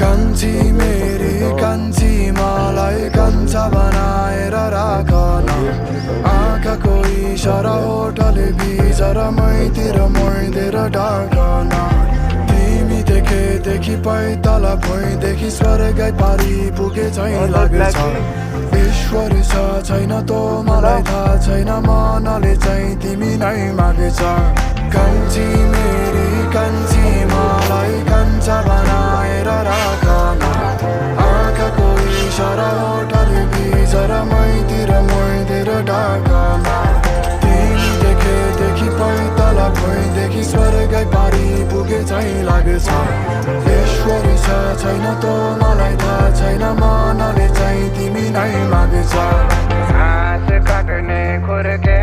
कान्छी मेरी कान्छी मलाई कान्छा बनाएर राखन आँखाको इसारा होठले बिचर मैतिर मैदेर ढाकन तिमी देखेदेखि पैताला भुइँदेखि स्वर्गै पारी पुगे झैँ लाग्छ ईश्वर छ छैन तो मलाई थाहा छैन मनले चाहिँ तिमी नै मागेछ कान्छी मेरी कान्छी मलाई कान्छा बनाएर राखन आँखाको इसारा होठले बिचर मैतिर मैदेर ढाकन तिमी देखेदेखि पैताला भुइँदेखि स्वर्गै पारी पुगे झैँ लाग्छ ईश्वर छ छैन तो मलाई थाहा छैन मनले चाहिँ तिमी नै मागेछ घाँस काट्ने खुर्के